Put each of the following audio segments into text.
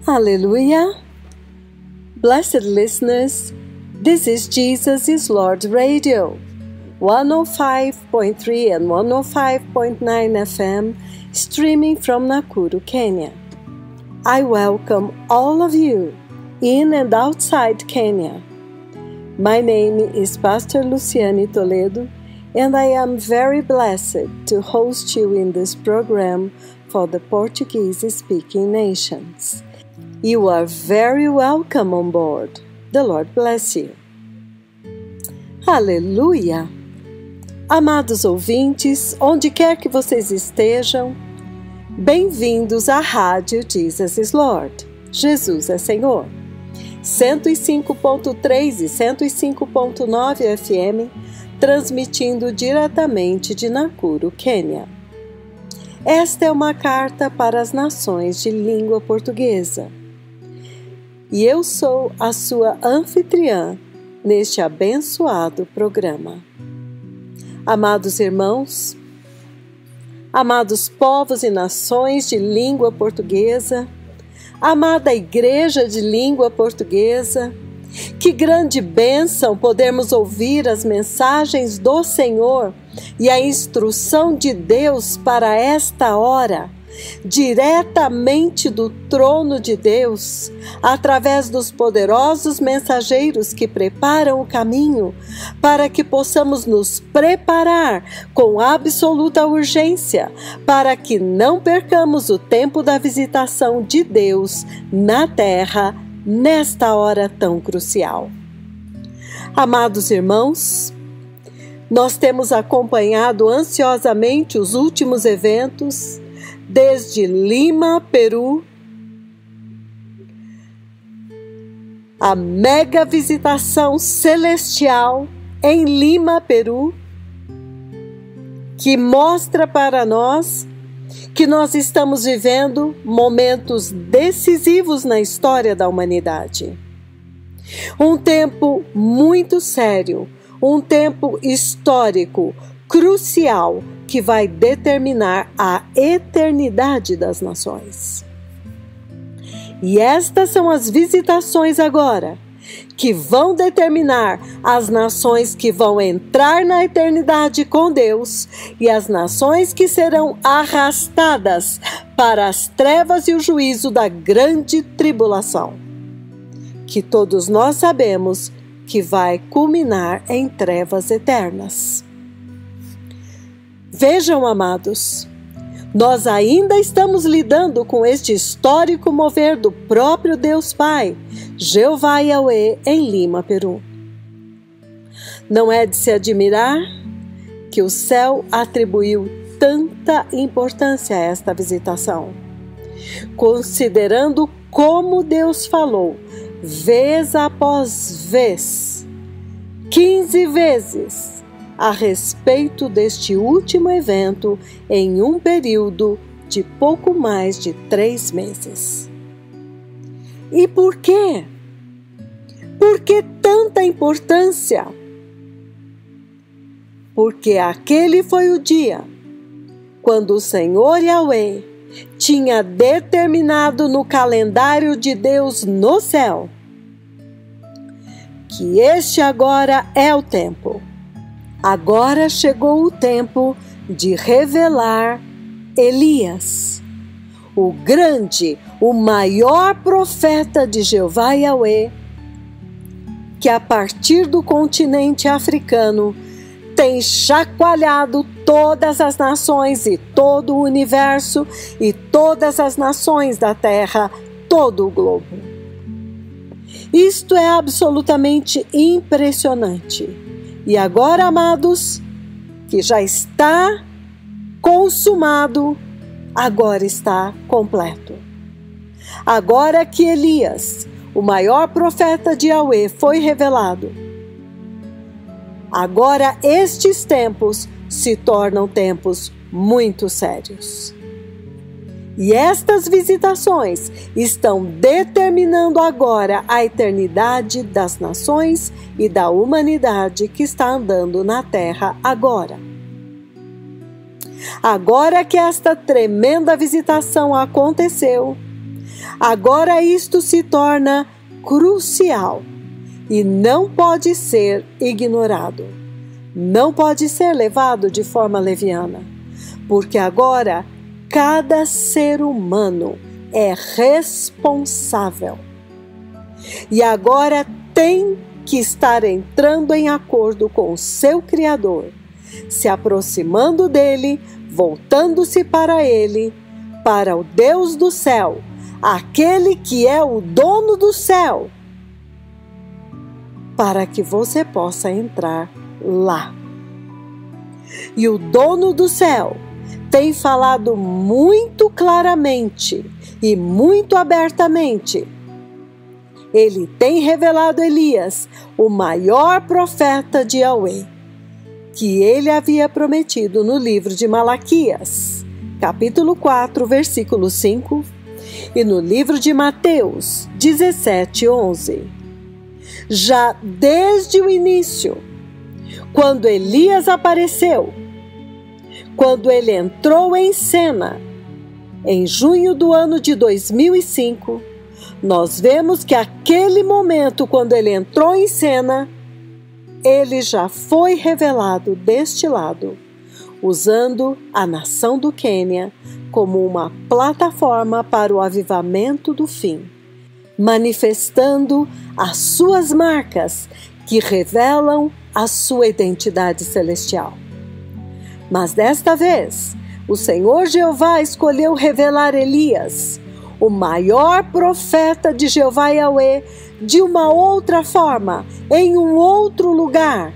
Hallelujah! Blessed listeners, this is Jesus is Lord Radio, 105.3 and 105.9 FM, streaming from Nakuru, Kenya. I welcome all of you in and outside Kenya. My name is Pastor Luciane Toledo, and I am very blessed to host you in this program for the Portuguese-speaking nations. You are very welcome on board. The Lord bless you. Aleluia! Amados ouvintes, onde quer que vocês estejam, bem-vindos à Rádio Jesus is Lord. Jesus é Senhor. 105.3 e 105.9 FM, transmitindo diretamente de Nakuru, Quênia. Esta é uma carta para as nações de língua portuguesa. E eu sou a sua anfitriã neste abençoado programa. Amados irmãos, amados povos e nações de língua portuguesa, amada Igreja de língua portuguesa, que grande bênção podermos ouvir as mensagens do Senhor e a instrução de Deus para esta hora, diretamente do trono de Deus, através dos poderosos mensageiros que preparam o caminho para que possamos nos preparar com absoluta urgência, para que não percamos o tempo da visitação de Deus na terra nesta hora tão crucial. Amados irmãos, nós temos acompanhado ansiosamente os últimos eventos desde Lima, Peru, a mega visitação celestial em Lima, Peru, que mostra para nós que nós estamos vivendo momentos decisivos na história da humanidade. Um tempo muito sério, um tempo histórico, crucial, que vai determinar a eternidade das nações. E estas são as visitações agora, que vão determinar as nações que vão entrar na eternidade com Deus e as nações que serão arrastadas para as trevas e o juízo da grande tribulação, que todos nós sabemos que vai culminar em trevas eternas. Vejam, amados, nós ainda estamos lidando com este histórico mover do próprio Deus Pai, Jeová Yahweh, em Lima, Peru. Não é de se admirar que o céu atribuiu tanta importância a esta visitação, considerando como Deus falou, vez após vez, 15 vezes, a respeito deste último evento em um período de pouco mais de 3 meses. E por quê? Por que tanta importância? Porque aquele foi o dia quando o Senhor Yahweh tinha determinado no calendário de Deus no céu que este agora é o tempo. Agora chegou o tempo de revelar Elias, o grande, o maior profeta de Jeová Yahweh, que a partir do continente africano tem chacoalhado todas as nações e todo o universo e todas as nações da terra, todo o globo. Isto é absolutamente impressionante. E agora, amados, que já está consumado, agora está completo. Agora que Elias, o maior profeta de Yahweh, foi revelado, agora estes tempos se tornam tempos muito sérios. E estas visitações estão determinando agora a eternidade das nações e da humanidade que está andando na terra agora. Agora que esta tremenda visitação aconteceu, Agora isto se torna crucial e não pode ser ignorado. Não pode ser levado de forma leviana, porque agora cada ser humano é responsável. E agora tem que estar entrando em acordo com o seu Criador, se aproximando dele, voltando-se para ele, para o Deus do céu, aquele que é o dono do céu, para que você possa entrar lá. E o dono do céu tem falado muito claramente e muito abertamente. Ele tem revelado Elias, o maior profeta de Yahweh, que ele havia prometido no livro de Malaquias, capítulo 4, versículo 5, e no livro de Mateus 17:11. Já desde o início, quando Elias apareceu, quando ele entrou em cena, em junho do ano de 2005, nós vemos que aquele momento, quando ele entrou em cena, ele já foi revelado deste lado, usando a nação do Quênia como uma plataforma para o avivamento do fim, manifestando as suas marcas que revelam a sua identidade celestial. Mas desta vez, o Senhor Jeová escolheu revelar Elias, o maior profeta de Jeová Yahweh, de uma outra forma, em um outro lugar,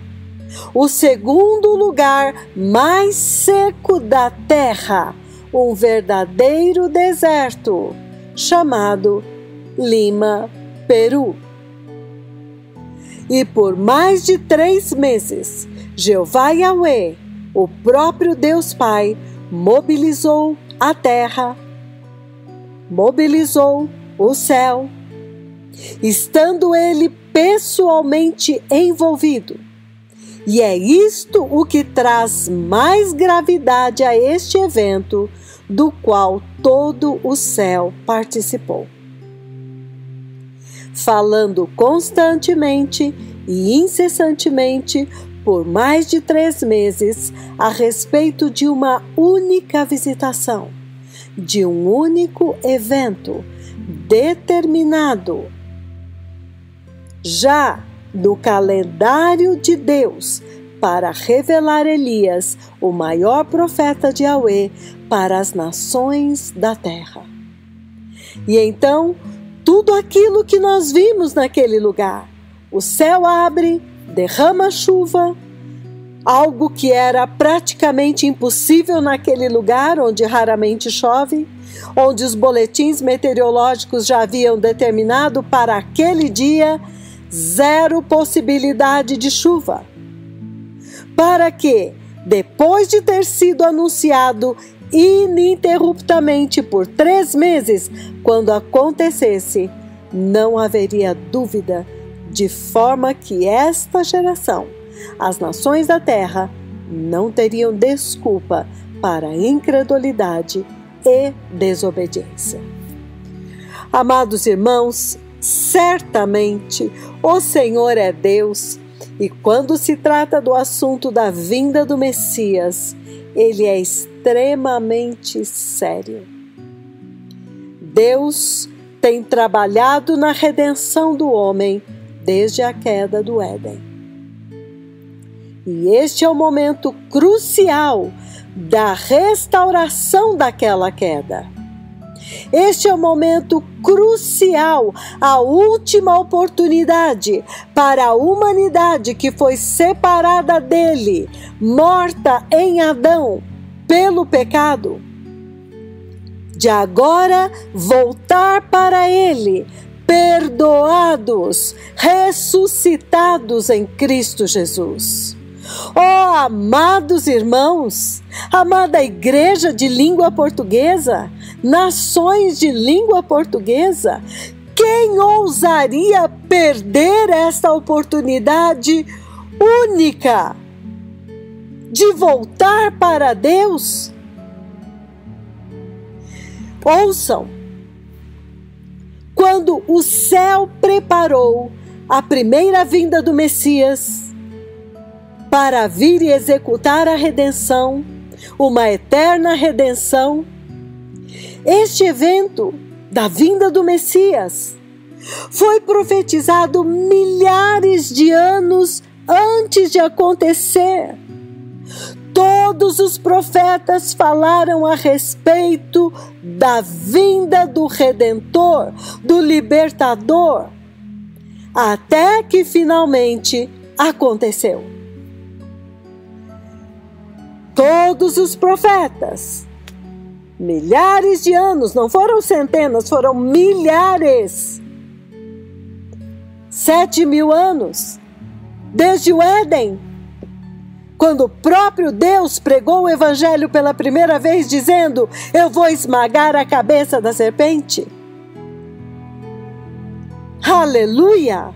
o segundo lugar mais seco da terra, um verdadeiro deserto, chamado Lima, Peru. E por mais de 3 meses, Jeová Yahweh, o próprio Deus Pai, mobilizou a terra, mobilizou o céu, estando ele pessoalmente envolvido. E é isto o que traz mais gravidade a este evento, do qual todo o céu participou. Falando constantemente e incessantemente por mais de 3 meses a respeito de uma única visitação, de um único evento determinado já no calendário de Deus para revelar Elias, o maior profeta de Yahweh, para as nações da terra. E então, tudo aquilo que nós vimos naquele lugar, o céu abre, derrama chuva, algo que era praticamente impossível naquele lugar onde raramente chove, onde os boletins meteorológicos já haviam determinado para aquele dia 0 possibilidade de chuva. Para que, depois de ter sido anunciado ininterruptamente por 3 meses, quando acontecesse, não haveria dúvida, de forma que esta geração, as nações da terra, não teriam desculpa para incredulidade e desobediência. Amados irmãos, certamente o Senhor é Deus, e quando se trata do assunto da vinda do Messias, ele é extremamente sério. Deus tem trabalhado na redenção do homem desde a queda do Éden. E este é o momento crucial da restauração daquela queda. Este é o momento crucial, a última oportunidade para a humanidade que foi separada dele, morta em Adão pelo pecado, de agora voltar para ele, perdoados, ressuscitados em Cristo Jesus. Oh, amados irmãos, amada igreja de língua portuguesa, nações de língua portuguesa, quem ousaria perder esta oportunidade única de voltar para Deus? Ouçam, quando o céu preparou a primeira vinda do Messias para vir e executar a redenção, uma eterna redenção. Este evento da vinda do Messias foi profetizado milhares de anos antes de acontecer. Todos os profetas falaram a respeito da vinda do Redentor, do Libertador, até que finalmente aconteceu. Todos os profetas, milhares de anos, não foram centenas, foram milhares, 7.000 anos, desde o Éden, quando o próprio Deus pregou o Evangelho pela primeira vez, dizendo: eu vou esmagar a cabeça da serpente. Aleluia!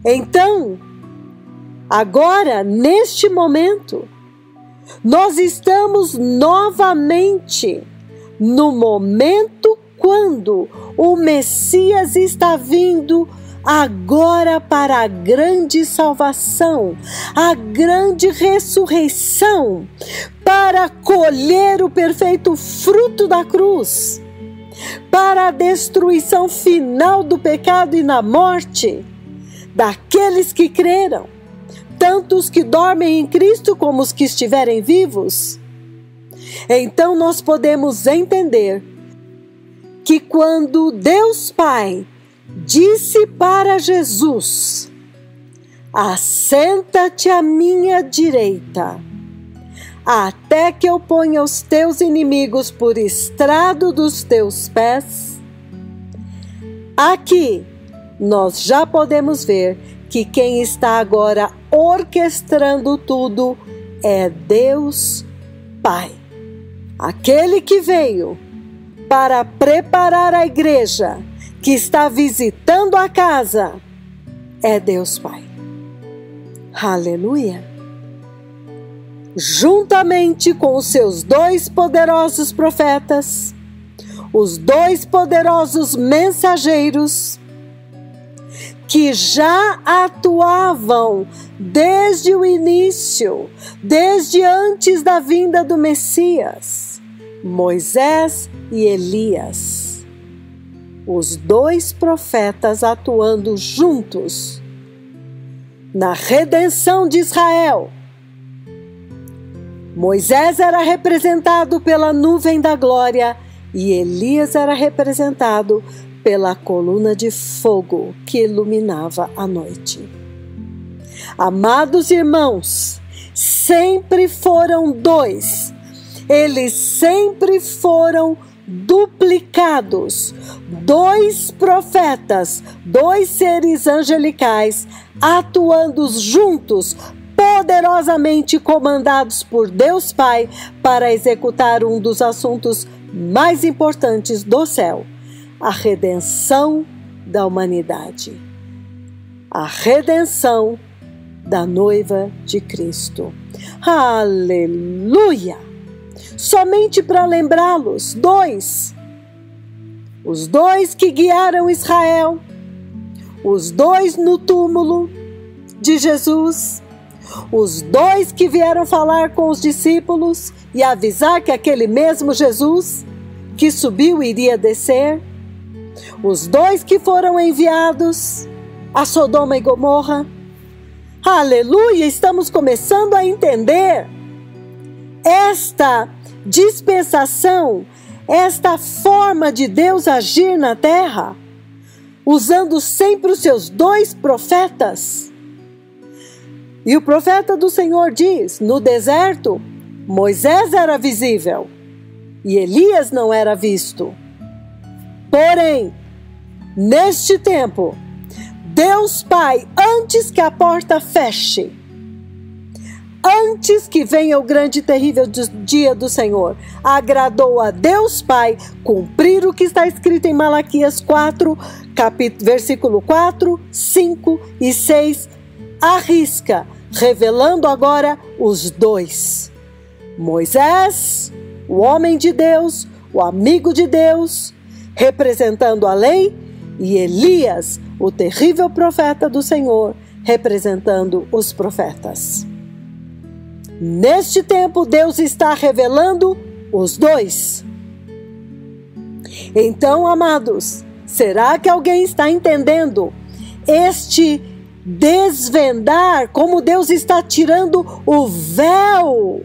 Então, agora, neste momento, nós estamos novamente no momento quando o Messias está vindo agora para a grande salvação, a grande ressurreição, para colher o perfeito fruto da cruz, para a destruição final do pecado e na morte daqueles que creram, tanto os que dormem em Cristo como os que estiverem vivos. Então nós podemos entender que quando Deus Pai disse para Jesus: assenta-te à minha direita, até que eu ponha os teus inimigos por estrado dos teus pés. Aqui nós já podemos ver que quem está agora orquestrando tudo é Deus Pai. Aquele que veio para preparar a igreja, que está visitando a casa, é Deus Pai. Aleluia! Juntamente com os seus 2 poderosos profetas, os 2 poderosos mensageiros, que já atuavam desde o início, desde antes da vinda do Messias, Moisés e Elias. Os 2 profetas atuando juntos na redenção de Israel. Moisés era representado pela nuvem da glória e Elias era representado pela coluna de fogo que iluminava a noite. Amados irmãos, sempre foram 2. Eles sempre foram duplicados. 2 profetas, 2 seres angelicais atuando juntos, poderosamente comandados por Deus Pai para executar um dos assuntos mais importantes do céu: a redenção da humanidade, a redenção da noiva de Cristo. Aleluia! Somente para lembrá-los, 2, os 2 que guiaram Israel, os 2 no túmulo de Jesus, os 2 que vieram falar com os discípulos e avisar que aquele mesmo Jesus que subiu iria descer, os 2 que foram enviados a Sodoma e Gomorra. Aleluia! Estamos começando a entender esta dispensação, esta forma de Deus agir na terra, usando sempre os seus 2 profetas. E o profeta do Senhor diz: no deserto, Moisés era visível e Elias não era visto. Porém, neste tempo, Deus Pai, antes que a porta feche, antes que venha o grande e terrível dia do Senhor, agradou a Deus Pai cumprir o que está escrito em Malaquias 4, versículo 4, 5 e 6, à risca, revelando agora os 2. Moisés, o homem de Deus, o amigo de Deus, representando a lei, e Elias, o terrível profeta do Senhor, representando os profetas. Neste tempo, Deus está revelando os dois. Então, amados, será que alguém está entendendo este desvendar, como Deus está tirando o véu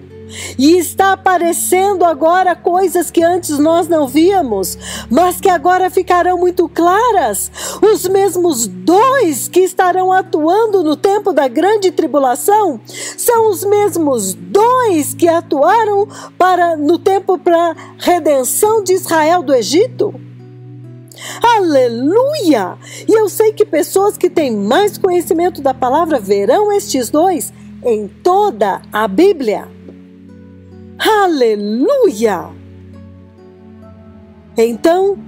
e está aparecendo agora coisas que antes nós não víamos, mas que agora ficarão muito claras? Os mesmos dois que estarão atuando no tempo da grande tribulação são os mesmos dois que atuaram no tempo para redenção de Israel do Egito. Aleluia! E eu sei que pessoas que têm mais conhecimento da palavra verão estes dois em toda a Bíblia. Aleluia! Então,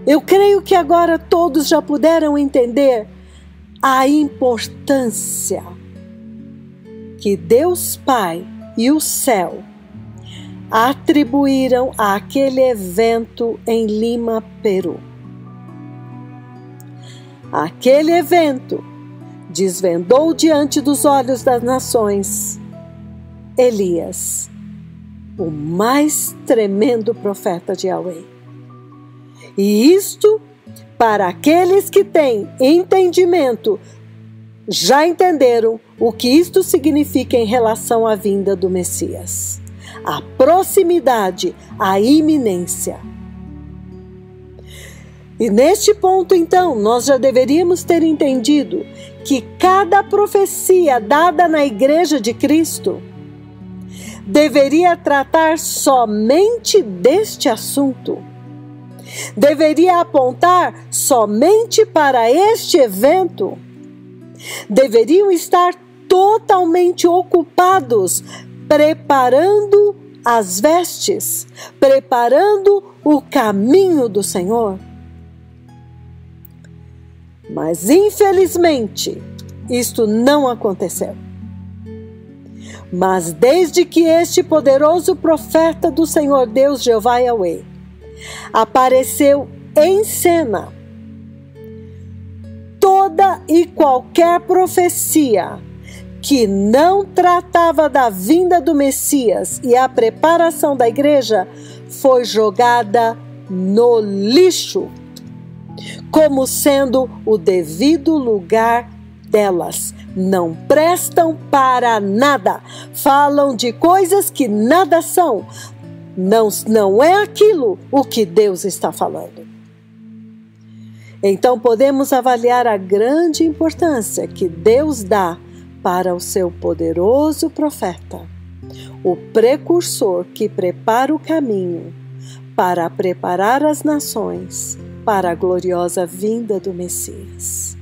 eu creio que agora todos já puderam entender a importância que Deus Pai e o céu atribuíram àquele evento em Lima, Peru. Aquele evento desvendou diante dos olhos das nações Elias, o mais tremendo profeta de Yahweh. E isto, para aqueles que têm entendimento, já entenderam o que isto significa em relação à vinda do Messias. A proximidade, a iminência. E neste ponto, então, nós já deveríamos ter entendido que cada profecia dada na Igreja de Cristo deveria tratar somente deste assunto. Deveria apontar somente para este evento. Deveriam estar totalmente ocupados preparando as vestes, preparando o caminho do Senhor. Mas, infelizmente, isto não aconteceu. Mas desde que este poderoso profeta do Senhor Deus, Jeová Yahweh, apareceu em cena, toda e qualquer profecia que não tratava da vinda do Messias e a preparação da igreja foi jogada no lixo, como sendo o devido lugar delas. Não prestam para nada, falam de coisas que nada são. Não é aquilo o que Deus está falando. Então podemos avaliar a grande importância que Deus dá para o seu poderoso profeta, o precursor que prepara o caminho para preparar as nações para a gloriosa vinda do Messias.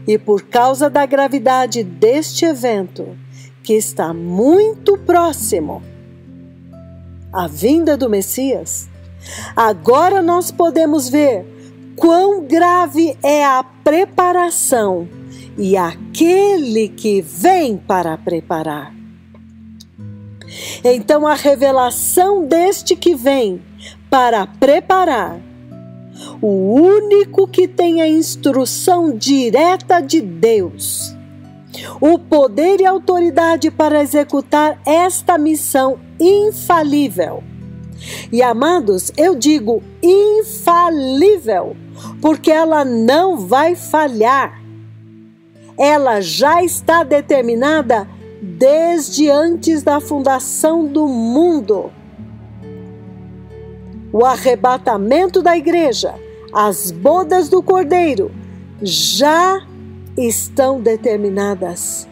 E por causa da gravidade deste evento, que está muito próximo à vinda do Messias, agora nós podemos ver quão grave é a preparação e aquele que vem para preparar. Então a revelação deste que vem para preparar, o único que tem a instrução direta de Deus, o poder e autoridade para executar esta missão infalível. E amados, eu digo infalível, porque ela não vai falhar. Ela já está determinada desde antes da fundação do mundo. O arrebatamento da igreja, as bodas do Cordeiro, já estão determinadas.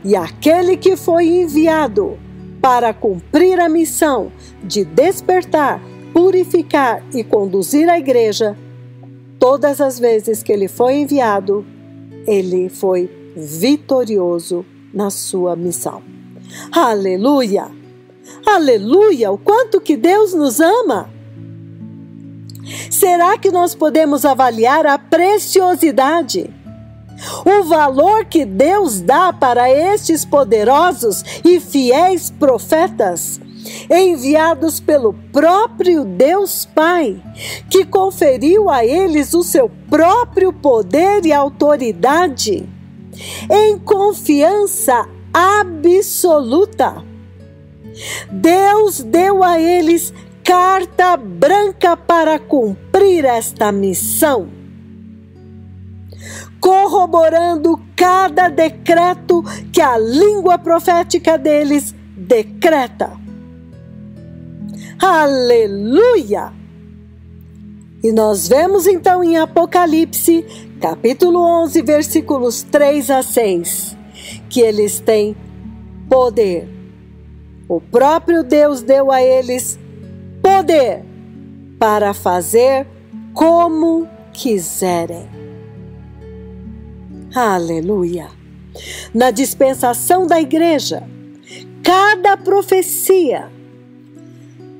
E aquele que foi enviado para cumprir a missão de despertar, purificar e conduzir a igreja, todas as vezes que ele foi enviado, ele foi vitorioso na sua missão. Aleluia! Aleluia! O quanto que Deus nos ama! Será que nós podemos avaliar a preciosidade, o valor que Deus dá para estes poderosos e fiéis profetas enviados pelo próprio Deus Pai, que conferiu a eles o seu próprio poder e autoridade, em confiança absoluta. Deus deu a eles carta branca para cumprir esta missão, corroborando cada decreto que a língua profética deles decreta. Aleluia! E nós vemos então em Apocalipse, capítulo 11, versículos 3 a 6, que eles têm poder. O próprio Deus deu a eles poder para fazer como quiserem. Aleluia! Na dispensação da igreja, cada profecia,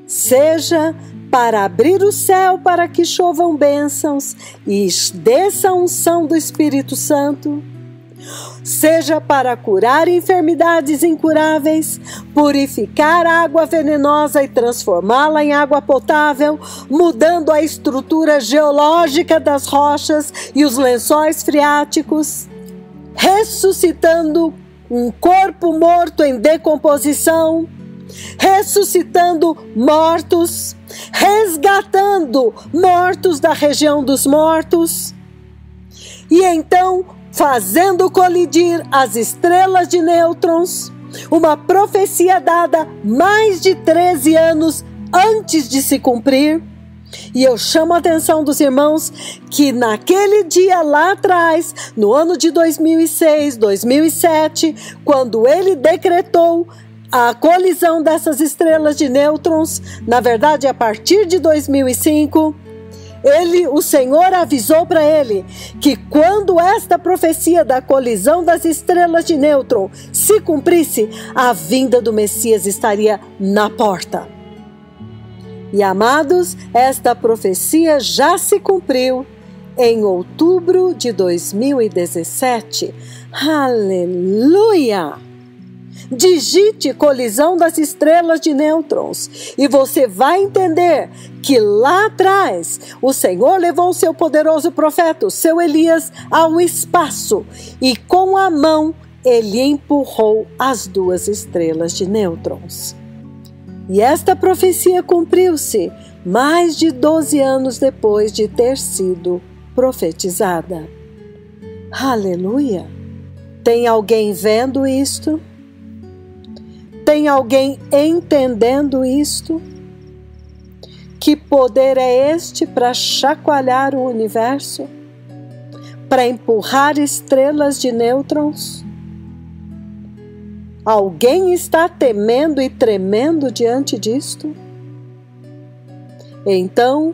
seja para abrir o céu para que chovam bênçãos e desça a unção do Espírito Santo, seja para curar enfermidades incuráveis, purificar água venenosa e transformá-la em água potável, mudando a estrutura geológica das rochas e os lençóis freáticos, ressuscitando um corpo morto em decomposição, ressuscitando mortos, resgatando mortos da região dos mortos, e então fazendo colidir as estrelas de nêutrons, uma profecia dada mais de 13 anos antes de se cumprir. E eu chamo a atenção dos irmãos que naquele dia lá atrás, no ano de 2006, 2007, quando ele decretou a colisão dessas estrelas de nêutrons, na verdade a partir de 2005, o Senhor avisou para ele que quando esta profecia da colisão das estrelas de nêutron se cumprisse, a vinda do Messias estaria na porta. E amados, esta profecia já se cumpriu em outubro de 2017. Aleluia! Digite colisão das estrelas de nêutrons e você vai entender que lá atrás o Senhor levou o seu poderoso profeta, o seu Elias, ao espaço e com a mão ele empurrou as duas estrelas de nêutrons. E esta profecia cumpriu-se mais de 12 anos depois de ter sido profetizada. Aleluia! Tem alguém vendo isto? Tem alguém entendendo isto? Que poder é este para chacoalhar o universo? Para empurrar estrelas de nêutrons? Alguém está temendo e tremendo diante disto? Então,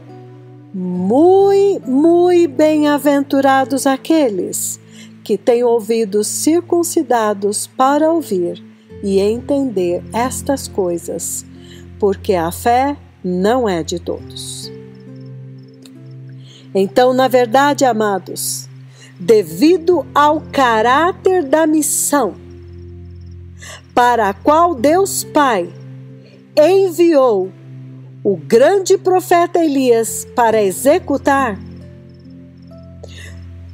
muito bem-aventurados aqueles que têm ouvidos circuncidados para ouvir e entender estas coisas, porque a fé não é de todos. Então, na verdade, amados, devido ao caráter da missão para a qual Deus Pai enviou o grande profeta Elias para executar,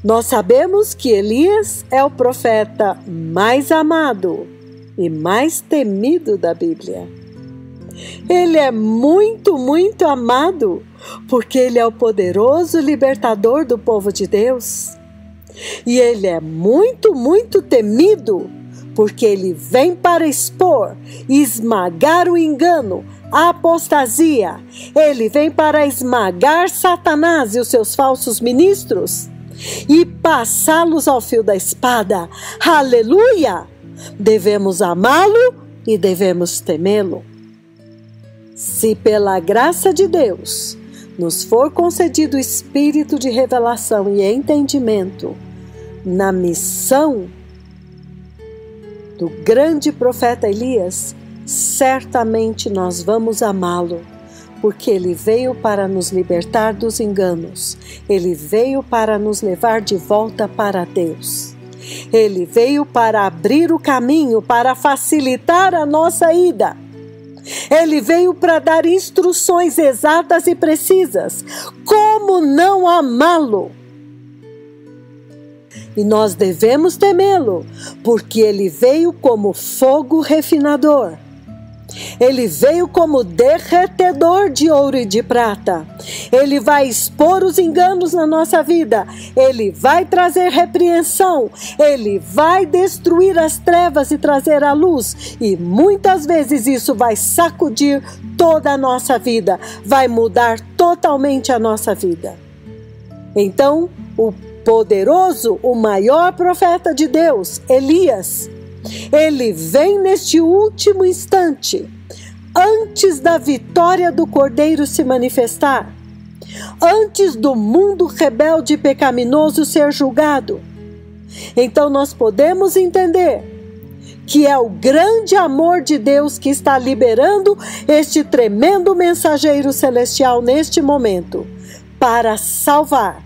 nós sabemos que Elias é o profeta mais amado e mais temido da Bíblia. Ele é muito amado, porque ele é o poderoso libertador do povo de Deus. E ele é muito temido, porque ele vem para expor e esmagar o engano, a apostasia. Ele vem para esmagar Satanás e os seus falsos ministros e passá-los ao fio da espada. Aleluia! Devemos amá-lo e devemos temê-lo. Se pela graça de Deus nos for concedido o espírito de revelação e entendimento na missão do grande profeta Elias, certamente nós vamos amá-lo, porque ele veio para nos libertar dos enganos, ele veio para nos levar de volta para Deus. Ele veio para abrir o caminho, para facilitar a nossa ida. Ele veio para dar instruções exatas e precisas. Como não amá-lo? E nós devemos temê-lo, porque ele veio como fogo refinador. Ele veio como derretedor de ouro e de prata. Ele vai expor os enganos na nossa vida. Ele vai trazer repreensão. Ele vai destruir as trevas e trazer a luz. E muitas vezes isso vai sacudir toda a nossa vida. Vai mudar totalmente a nossa vida. Então, o poderoso, o maior profeta de Deus, Elias, ele vem neste último instante, antes da vitória do Cordeiro se manifestar, antes do mundo rebelde e pecaminoso ser julgado. Então nós podemos entender que é o grande amor de Deus que está liberando este tremendo mensageiro celestial neste momento, para salvar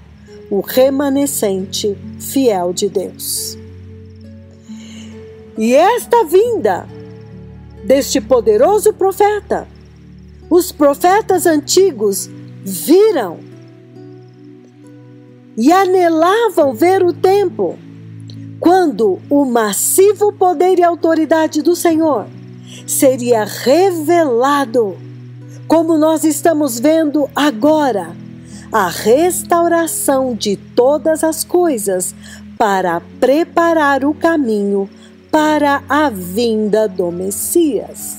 o remanescente fiel de Deus. E esta vinda deste poderoso profeta, os profetas antigos viram e anelavam ver o tempo quando o massivo poder e autoridade do Senhor seria revelado, como nós estamos vendo agora, a restauração de todas as coisas para preparar o caminho para a vinda do Messias.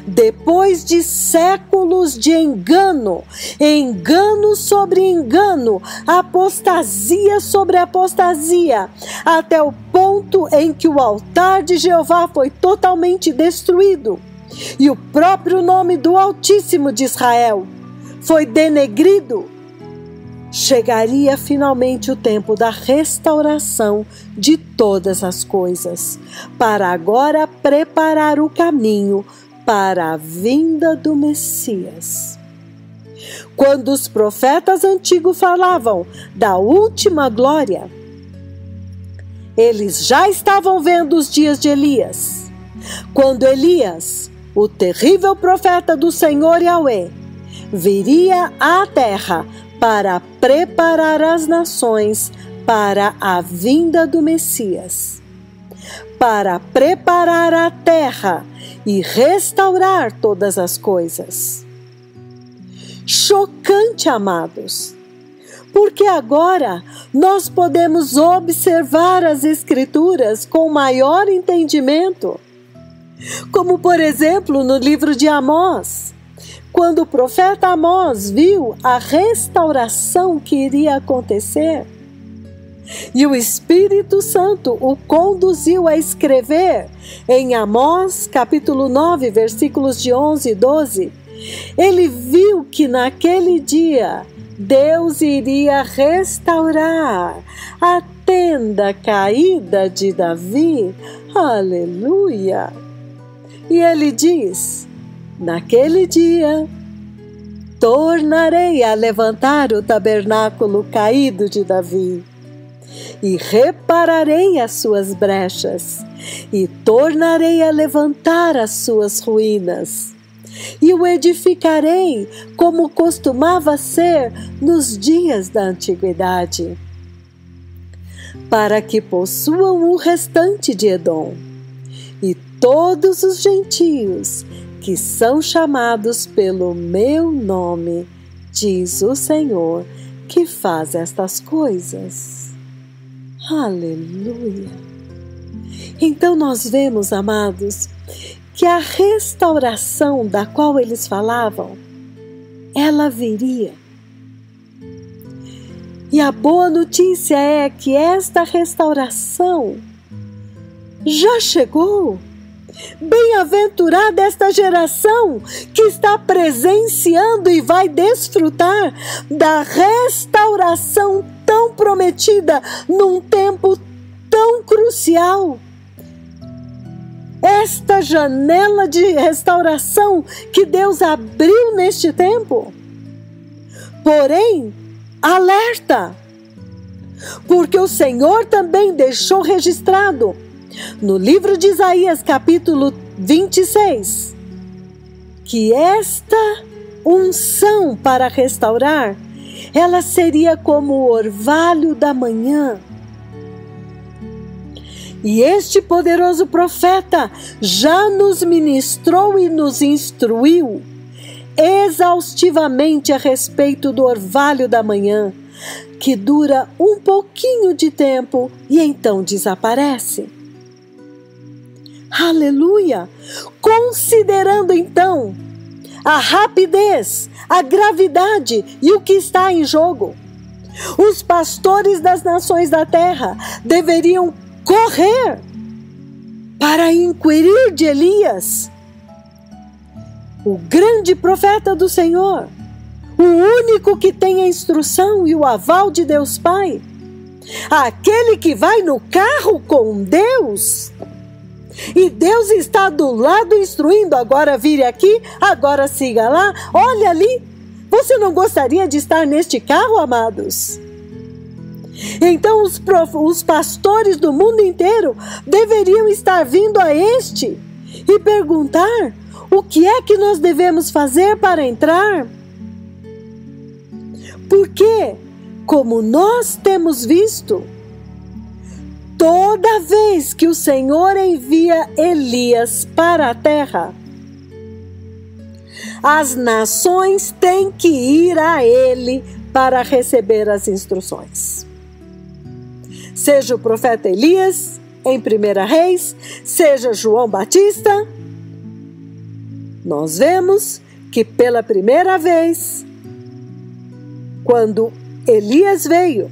Depois de séculos de engano, engano sobre engano, apostasia sobre apostasia, até o ponto em que o altar de Jeová foi totalmente destruído e o próprio nome do Altíssimo de Israel foi denegrido, chegaria finalmente o tempo da restauração de todas as coisas, para agora preparar o caminho para a vinda do Messias. Quando os profetas antigos falavam da última glória, eles já estavam vendo os dias de Elias. Quando Elias, o terrível profeta do Senhor Yahweh, viria à terra para preparar as nações para a vinda do Messias, para preparar a terra e restaurar todas as coisas. Chocante, amados, porque agora nós podemos observar as Escrituras com maior entendimento, como por exemplo no livro de Amós, quando o profeta Amós viu a restauração que iria acontecer, e o Espírito Santo o conduziu a escrever em Amós, capítulo 9, versículos de 11 e 12, ele viu que naquele dia Deus iria restaurar a tenda caída de Davi. Aleluia! E ele diz: naquele dia, tornarei a levantar o tabernáculo caído de Davi, e repararei as suas brechas, e tornarei a levantar as suas ruínas, e o edificarei como costumava ser nos dias da antiguidade, para que possuam o restante de Edom, e todos os gentios que são chamados pelo meu nome, diz o Senhor, que faz estas coisas. Aleluia! Então nós vemos, amados, que a restauração da qual eles falavam, ela viria. E a boa notícia é que esta restauração já chegou. Bem-aventurada esta geração que está presenciando e vai desfrutar da restauração tão prometida num tempo tão crucial. Esta janela de restauração que Deus abriu neste tempo. Porém, alerta, porque o Senhor também deixou registrado no livro de Isaías, capítulo 26, que esta unção para restaurar, ela seria como o orvalho da manhã. E este poderoso profeta já nos ministrou e nos instruiu exaustivamente a respeito do orvalho da manhã, que dura um pouquinho de tempo e então desaparece. Aleluia! Considerando então a rapidez, a gravidade e o que está em jogo, os pastores das nações da terra deveriam correr para inquirir de Elias, o grande profeta do Senhor, o único que tem a instrução e o aval de Deus Pai, aquele que vai no carro com Deus, e Deus está do lado instruindo, agora vire aqui, agora siga lá, olha ali. Você não gostaria de estar neste carro, amados? Então os pastores do mundo inteiro deveriam estar vindo a este e perguntar: o que é que nós devemos fazer para entrar? Porque, como nós temos visto, toda vez que o Senhor envia Elias para a terra, as nações têm que ir a ele para receber as instruções. Seja o profeta Elias, em 1 Reis, seja João Batista, nós vemos que pela primeira vez, quando Elias veio,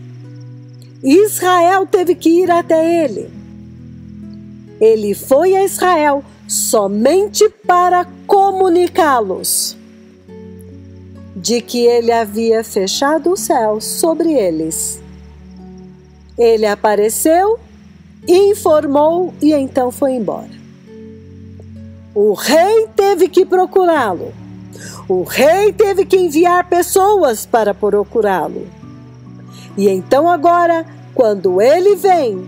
Israel teve que ir até ele. Ele foi a Israel somente para comunicá-los de que ele havia fechado o céu sobre eles. Ele apareceu, informou e então foi embora. O rei teve que procurá-lo. O rei teve que enviar pessoas para procurá-lo. E então agora, quando ele vem,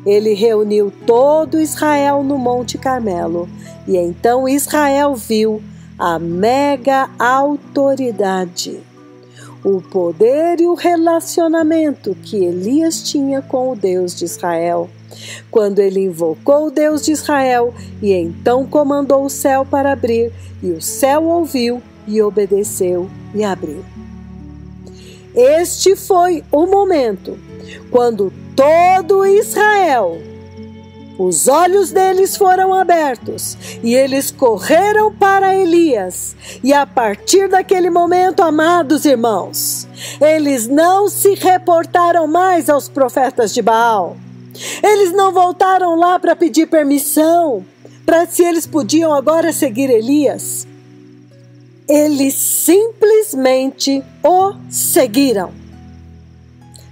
ele reuniu todo Israel no Monte Carmelo. E então Israel viu a mega autoridade, o poder e o relacionamento que Elias tinha com o Deus de Israel. Quando ele invocou o Deus de Israel e então comandou o céu para abrir, e o céu ouviu e obedeceu e abriu. Este foi o momento quando todo Israel, os olhos deles foram abertos e eles correram para Elias. E a partir daquele momento, amados irmãos, eles não se reportaram mais aos profetas de Baal. Eles não voltaram lá para pedir permissão, para se eles podiam agora seguir Elias. Eles simplesmente o seguiram.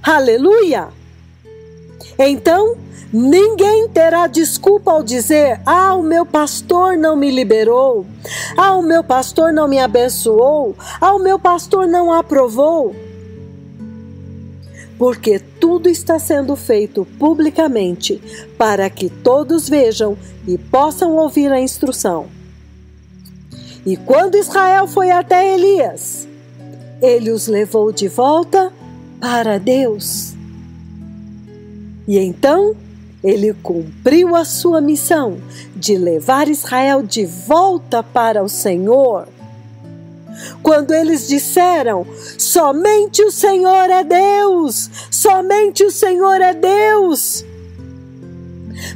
Aleluia! Então, ninguém terá desculpa ao dizer: ah, o meu pastor não me liberou, ah, o meu pastor não me abençoou, ah, o meu pastor não aprovou. Porque tudo está sendo feito publicamente para que todos vejam e possam ouvir a instrução. E quando Israel foi até Elias, ele os levou de volta para Deus. E então ele cumpriu a sua missão de levar Israel de volta para o Senhor. Quando eles disseram: somente o Senhor é Deus, somente o Senhor é Deus.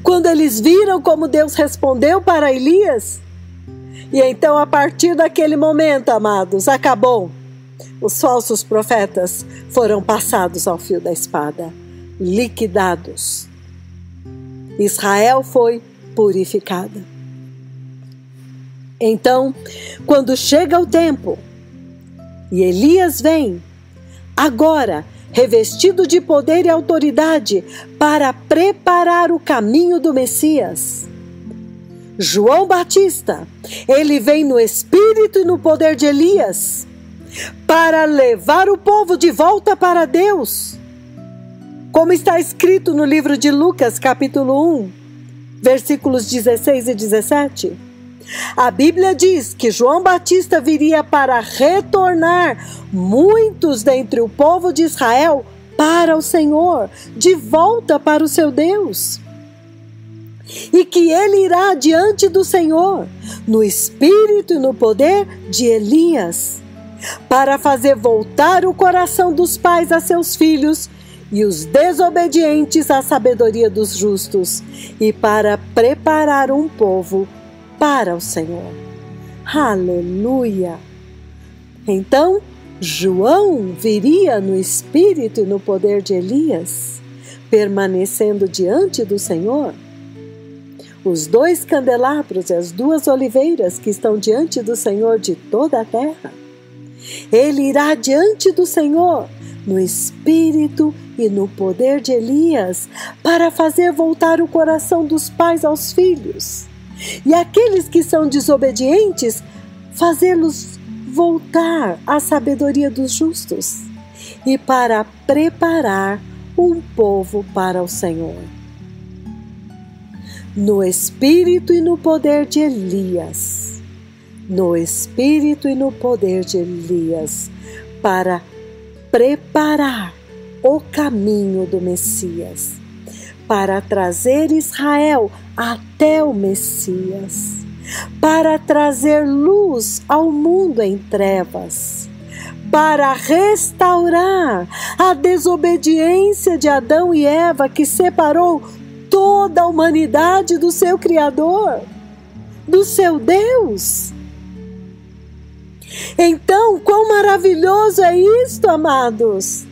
Quando eles viram como Deus respondeu para Elias, e então a partir daquele momento, amados, acabou. Os falsos profetas foram passados ao fio da espada, liquidados. Israel foi purificada. Então, quando chega o tempo e Elias vem, agora revestido de poder e autoridade para preparar o caminho do Messias, João Batista, ele vem no espírito e no poder de Elias para levar o povo de volta para Deus. Como está escrito no livro de Lucas, capítulo 1, versículos 16 e 17. A Bíblia diz que João Batista viria para retornar muitos dentre o povo de Israel para o Senhor, de volta para o seu Deus. E que ele irá diante do Senhor, no espírito e no poder de Elias, para fazer voltar o coração dos pais a seus filhos e os desobedientes à sabedoria dos justos, e para preparar um povo para o Senhor. Aleluia! Então, João viria no espírito e no poder de Elias, permanecendo diante do Senhor. Os 2 candelabros e as 2 oliveiras que estão diante do Senhor de toda a terra. Ele irá diante do Senhor no espírito e no poder de Elias, para fazer voltar o coração dos pais aos filhos, e aqueles que são desobedientes, fazê-los voltar à sabedoria dos justos, e para preparar um povo para o Senhor. No espírito e no poder de Elias, no espírito e no poder de Elias, para preparar o caminho do Messias, para trazer Israel até o Messias, para trazer luz ao mundo em trevas, para restaurar a desobediência de Adão e Eva, que separou toda a humanidade do seu Criador, do seu Deus. Então, quão maravilhoso é isto, amados!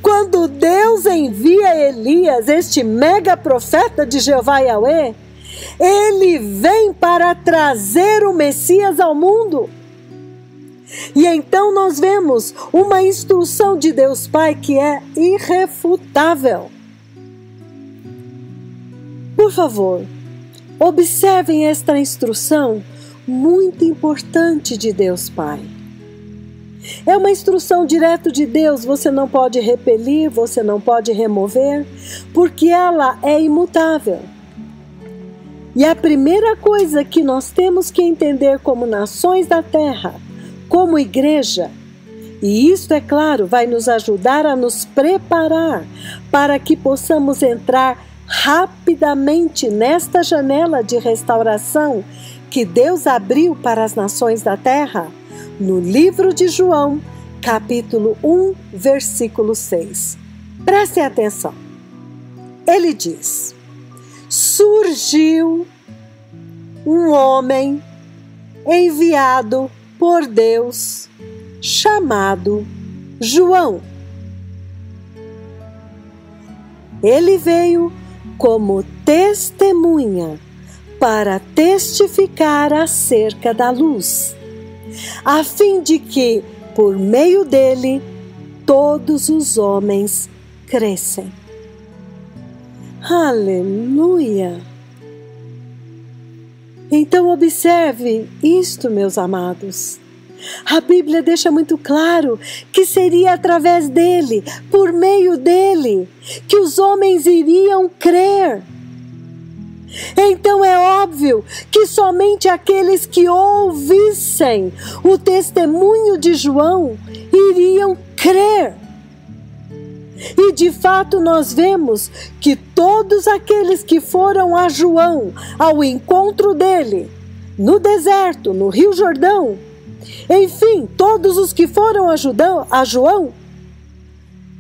Quando Deus envia Elias, este mega profeta de Jeová Yahweh, ele vem para trazer o Messias ao mundo. E então nós vemos uma instrução de Deus Pai que é irrefutável. Por favor, observem esta instrução muito importante de Deus Pai. É uma instrução direto de Deus, você não pode repelir, você não pode remover, porque ela é imutável. E a primeira coisa que nós temos que entender como nações da terra, como igreja, e isto, é claro, vai nos ajudar a nos preparar para que possamos entrar rapidamente nesta janela de restauração que Deus abriu para as nações da terra, no livro de João, capítulo 1, versículo 6. Prestem atenção. Ele diz: surgiu um homem enviado por Deus, chamado João. Ele veio como testemunha para testificar acerca da luz, a fim de que, por meio dele, todos os homens crescem. Aleluia! Então observe isto, meus amados. A Bíblia deixa muito claro que seria através dele, por meio dele, que os homens iriam crer. Então é óbvio que somente aqueles que ouvissem o testemunho de João iriam crer. E de fato nós vemos que todos aqueles que foram a João, ao encontro dele, no deserto, no Rio Jordão, enfim, todos os que foram a João,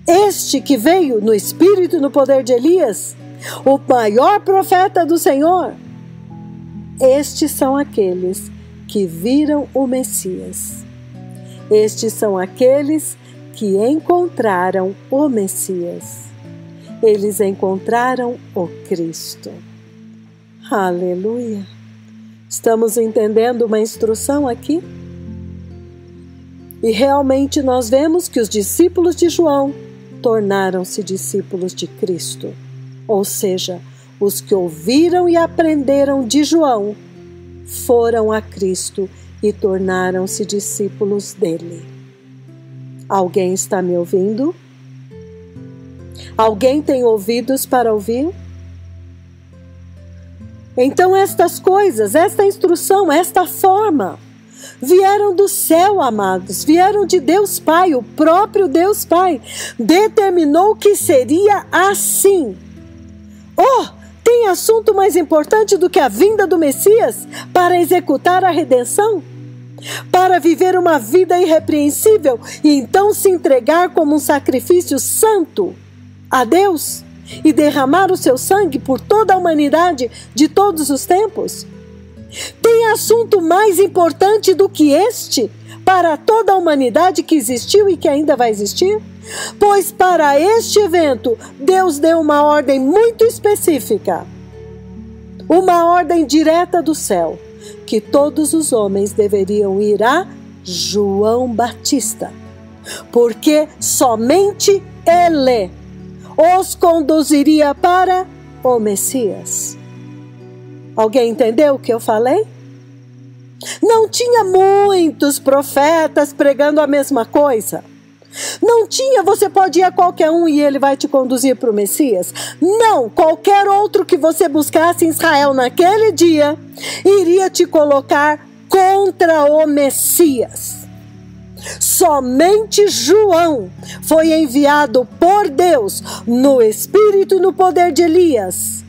este que veio no espírito e no poder de Elias, o maior profeta do Senhor, estes são aqueles que viram o Messias. Estes são aqueles que encontraram o Messias. Eles encontraram o Cristo. Aleluia! Estamos entendendo uma instrução aqui? E realmente nós vemos que os discípulos de João tornaram-se discípulos de Cristo. Ou seja, os que ouviram e aprenderam de João foram a Cristo e tornaram-se discípulos dele. Alguém está me ouvindo? Alguém tem ouvidos para ouvir? Então estas coisas, esta instrução, esta forma, vieram do céu, amados, vieram de Deus Pai. O próprio Deus Pai determinou que seria assim. Oh, tem assunto mais importante do que a vinda do Messias para executar a redenção? Para viver uma vida irrepreensível e então se entregar como um sacrifício santo a Deus e derramar o seu sangue por toda a humanidade de todos os tempos? Tem assunto mais importante do que este para toda a humanidade que existiu e que ainda vai existir? Pois para este evento, Deus deu uma ordem muito específica, uma ordem direta do céu, que todos os homens deveriam ir a João Batista, porque somente ele os conduziria para o Messias. Alguém entendeu o que eu falei? Não tinha muitos profetas pregando a mesma coisa. Não tinha, você pode ir a qualquer um e ele vai te conduzir para o Messias. Não, qualquer outro que você buscasse em Israel naquele dia, iria te colocar contra o Messias. Somente João foi enviado por Deus no espírito e no poder de Elias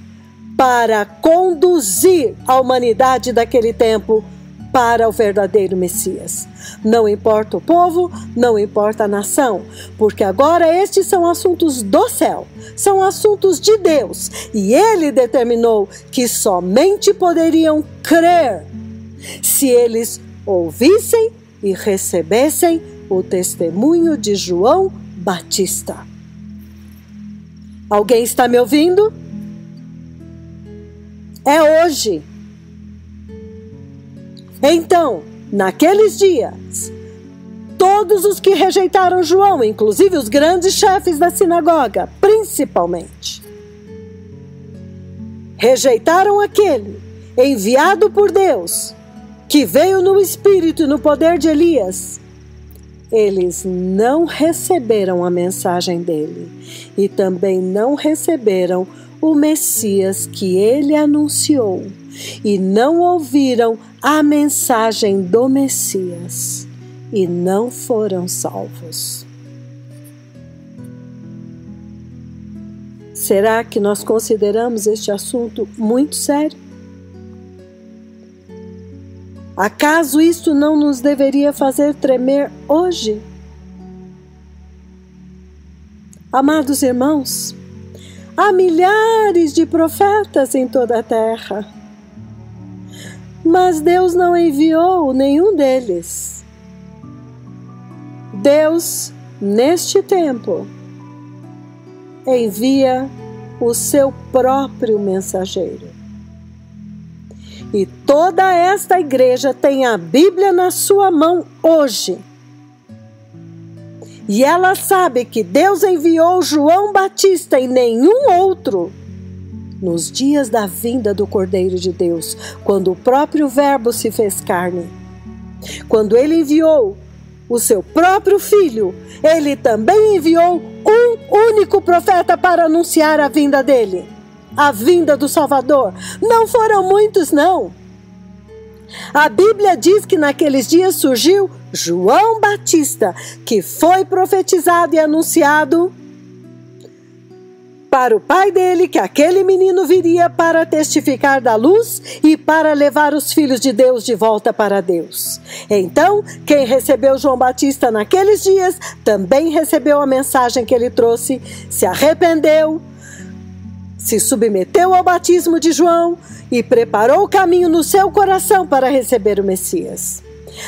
para conduzir a humanidade daquele tempo para o verdadeiro Messias. Não importa o povo, não importa a nação, porque agora estes são assuntos do céu, são assuntos de Deus, e Ele determinou que somente poderiam crer se eles ouvissem e recebessem o testemunho de João Batista. Alguém está me ouvindo? É hoje. Então, naqueles dias, todos os que rejeitaram João, inclusive os grandes chefes da sinagoga, principalmente, rejeitaram aquele enviado por Deus, que veio no espírito e no poder de Elias. Eles não receberam a mensagem dele e também não receberam o Messias que ele anunciou e não ouviram a mensagem do Messias e não foram salvos. Será que nós consideramos este assunto muito sério? Acaso isto não nos deveria fazer tremer hoje? Amados irmãos, há milhares de profetas em toda a terra, mas Deus não enviou nenhum deles. Deus, neste tempo, envia o seu próprio mensageiro. E toda esta igreja tem a Bíblia na sua mão hoje. E ela sabe que Deus enviou João Batista e nenhum outro nos dias da vinda do Cordeiro de Deus, quando o próprio Verbo se fez carne. Quando ele enviou o seu próprio Filho, ele também enviou um único profeta para anunciar a vinda dele, a vinda do Salvador. Não foram muitos, não. A Bíblia diz que naqueles dias surgiu João Batista, que foi profetizado e anunciado para o pai dele, que aquele menino viria para testificar da luz e para levar os filhos de Deus de volta para Deus. Então, quem recebeu João Batista naqueles dias, também recebeu a mensagem que ele trouxe, se arrependeu, se submeteu ao batismo de João e preparou o caminho no seu coração para receber o Messias.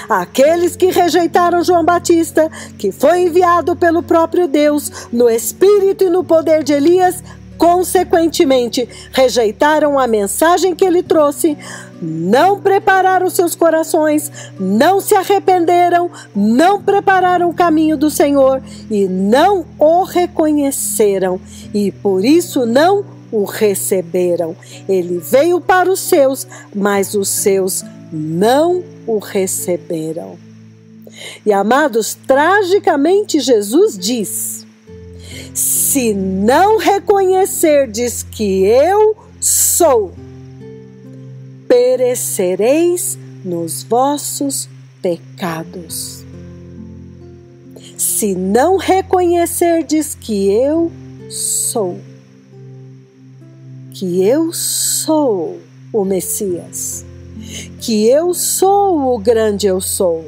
Aqueles que rejeitaram João Batista, que foi enviado pelo próprio Deus, no espírito e no poder de Elias, consequentemente rejeitaram a mensagem que ele trouxe, não prepararam seus corações, não se arrependeram, não prepararam o caminho do Senhor e não o reconheceram, e por isso não o receberam. Ele veio para os seus, mas os seus não o receberam. E amados, tragicamente Jesus diz: se não reconhecerdes que eu sou, perecereis nos vossos pecados. Se não reconhecerdes que eu sou o Messias, que eu sou o grande eu sou.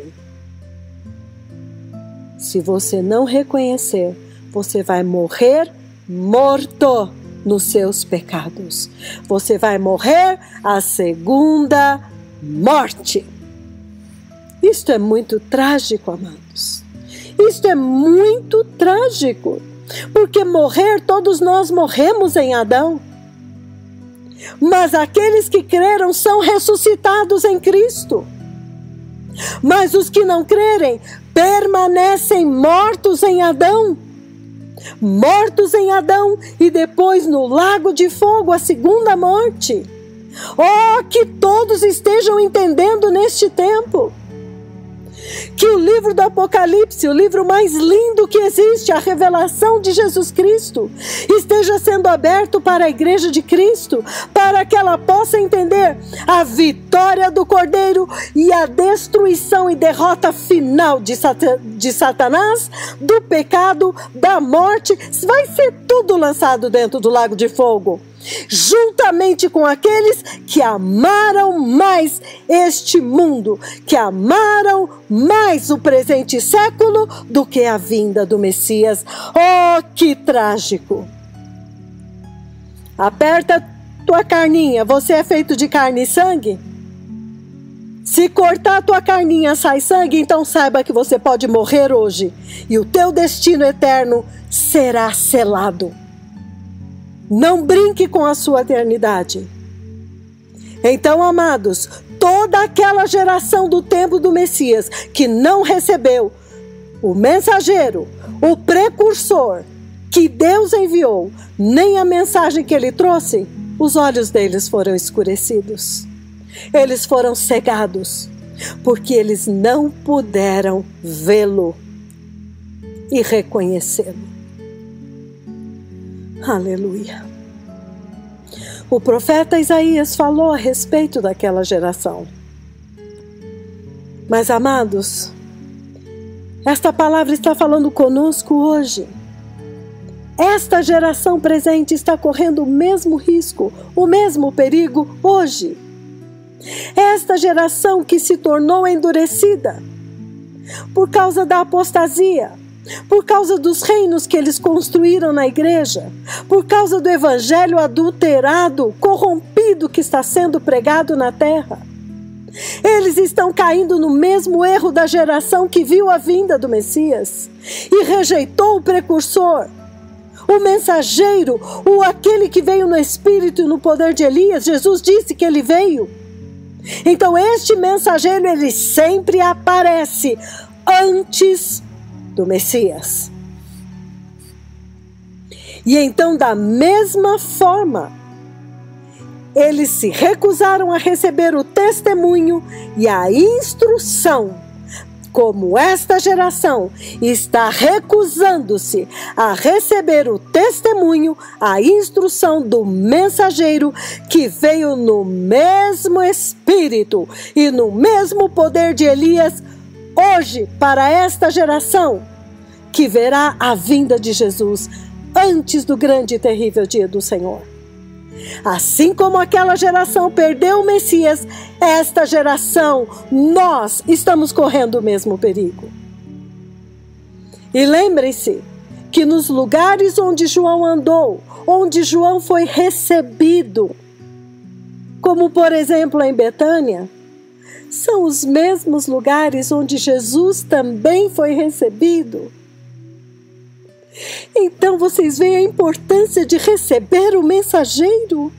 Se você não reconhecer, você vai morrer morto nos seus pecados. Você vai morrer a segunda morte. Isto é muito trágico, amados. Isto é muito trágico, porque morrer, todos nós morremos em Adão. Mas aqueles que creram são ressuscitados em Cristo. Mas os que não crerem permanecem mortos em Adão. Mortos em Adão e depois no lago de fogo, a segunda morte. Oh, que todos estejam entendendo neste tempo que o livro do Apocalipse, o livro mais lindo que existe, a revelação de Jesus Cristo, esteja sendo aberto para a igreja de Cristo, para que ela possa entender a vitória do Cordeiro e a destruição e derrota final de Satanás, do pecado, da morte. Vai ser tudo lançado dentro do lago de fogo, juntamente com aqueles que amaram mais este mundo, que amaram mais o presente século do que a vinda do Messias. Oh, que trágico! Aperta tua carninha, você é feito de carne e sangue? Se cortar tua carninha sai sangue, então saiba que você pode morrer hoje e o teu destino eterno será selado. Não brinque com a sua eternidade. Então, amados, toda aquela geração do tempo do Messias que não recebeu o mensageiro, o precursor que Deus enviou, nem a mensagem que ele trouxe, os olhos deles foram escurecidos. Eles foram cegados, porque eles não puderam vê-lo e reconhecê-lo. Aleluia. O profeta Isaías falou a respeito daquela geração. Mas, amados, esta palavra está falando conosco hoje. Esta geração presente está correndo o mesmo risco, o mesmo perigo hoje. Esta geração que se tornou endurecida por causa da apostasia, por causa dos reinos que eles construíram na igreja, por causa do evangelho adulterado, corrompido que está sendo pregado na terra. Eles estão caindo no mesmo erro da geração que viu a vinda do Messias e rejeitou o precursor, o mensageiro, aquele que veio no espírito e no poder de Elias. Jesus disse que ele veio. Então este mensageiro, ele sempre aparece antes do Messias. E então, da mesma forma, eles se recusaram a receber o testemunho e a instrução, como esta geração está recusando-se a receber o testemunho, a instrução do mensageiro que veio no mesmo espírito e no mesmo poder de Elias, hoje, para esta geração, que verá a vinda de Jesus antes do grande e terrível dia do Senhor. Assim como aquela geração perdeu o Messias, esta geração, nós estamos correndo o mesmo perigo. E lembrem-se que nos lugares onde João andou, onde João foi recebido, como por exemplo em Betânia, são os mesmos lugares onde Jesus também foi recebido. Então vocês veem a importância de receber o mensageiro.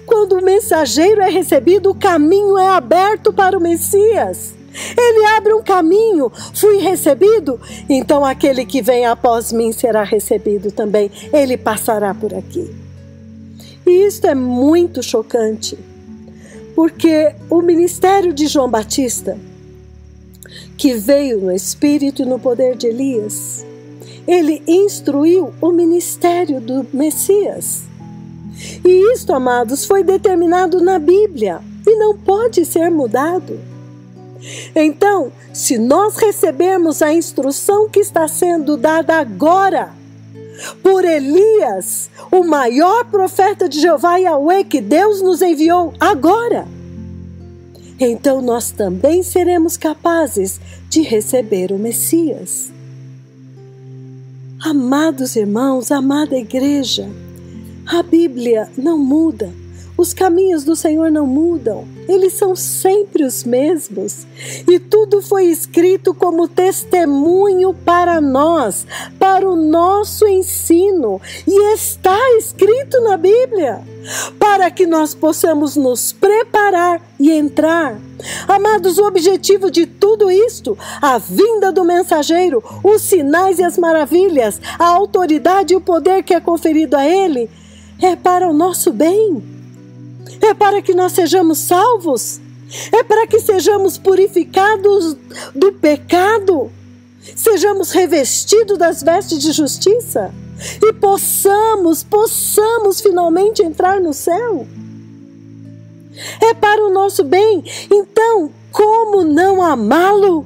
Quando o mensageiro é recebido, o caminho é aberto para o Messias. Ele abre um caminho. Fui recebido, então aquele que vem após mim será recebido também. Ele passará por aqui. E isto é muito chocante, porque o ministério de João Batista, que veio no espírito e no poder de Elias, ele instruiu o ministério do Messias. E isto, amados, foi determinado na Bíblia e não pode ser mudado. Então, se nós recebermos a instrução que está sendo dada agora por Elias, o maior profeta de Jeová Yahweh, que Deus nos enviou agora, então nós também seremos capazes de receber o Messias. Amados irmãos, amada igreja, a Bíblia não muda, os caminhos do Senhor não mudam, eles são sempre os mesmos. E tudo foi escrito como testemunho para nós, para o nosso ensino. E está escrito na Bíblia, para que nós possamos nos preparar e entrar. Amados, o objetivo de tudo isto, a vinda do mensageiro, os sinais e as maravilhas, a autoridade e o poder que é conferido a ele, é para o nosso bem. É para que nós sejamos salvos, é para que sejamos purificados do pecado, sejamos revestidos das vestes de justiça e possamos finalmente entrar no céu. É para o nosso bem. Então, como não amá-lo?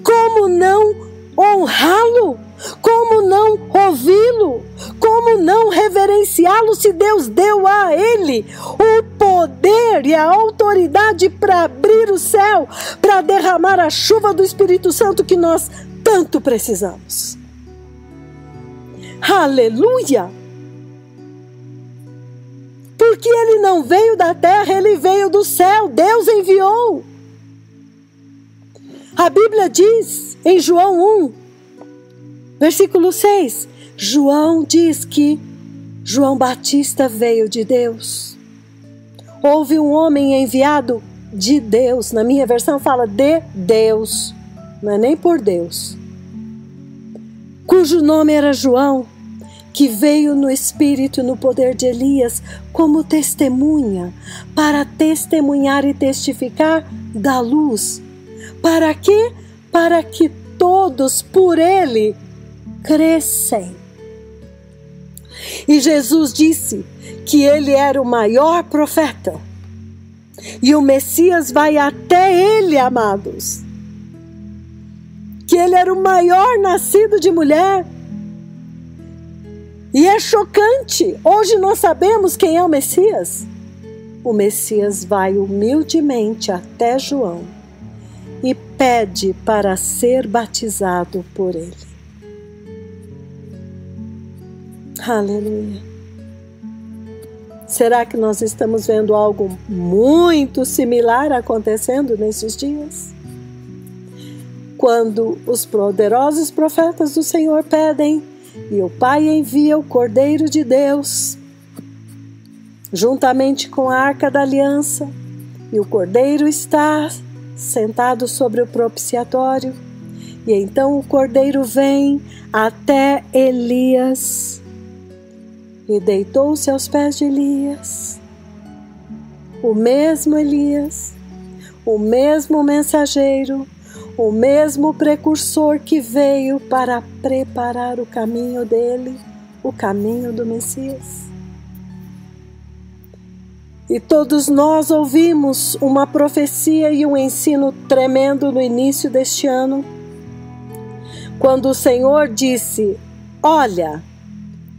Como não honrá-lo? Como não ouvi-lo? Como não reverenciá-lo se Deus deu a ele o poder e a autoridade para abrir o céu, para derramar a chuva do Espírito Santo que nós tanto precisamos? Aleluia! Porque ele não veio da terra, ele veio do céu, Deus enviou. A Bíblia diz em João 1, versículo 6, João diz que João Batista veio de Deus. Houve um homem enviado de Deus, na minha versão fala de Deus, não é nem por Deus, cujo nome era João, que veio no espírito e no poder de Elias como testemunha, para testemunhar e testificar da luz. Para quê? Para que todos por ele crescem. E Jesus disse que ele era o maior profeta. E o Messias vai até ele, amados. Que ele era o maior nascido de mulher. E é chocante. Hoje nós sabemos quem é o Messias. O Messias vai humildemente até João e pede para ser batizado por ele. Aleluia. Será que nós estamos vendo algo muito similar acontecendo nesses dias? Quando os poderosos profetas do Senhor pedem e o Pai envia o Cordeiro de Deus, juntamente com a Arca da Aliança, e o Cordeiro está sentado sobre o propiciatório, e então o Cordeiro vem até Elias e deitou-se aos pés de Elias. O mesmo Elias, o mesmo mensageiro, o mesmo precursor que veio para preparar o caminho dele, o caminho do Messias. E todos nós ouvimos uma profecia e um ensino tremendo no início deste ano, quando o Senhor disse: olha,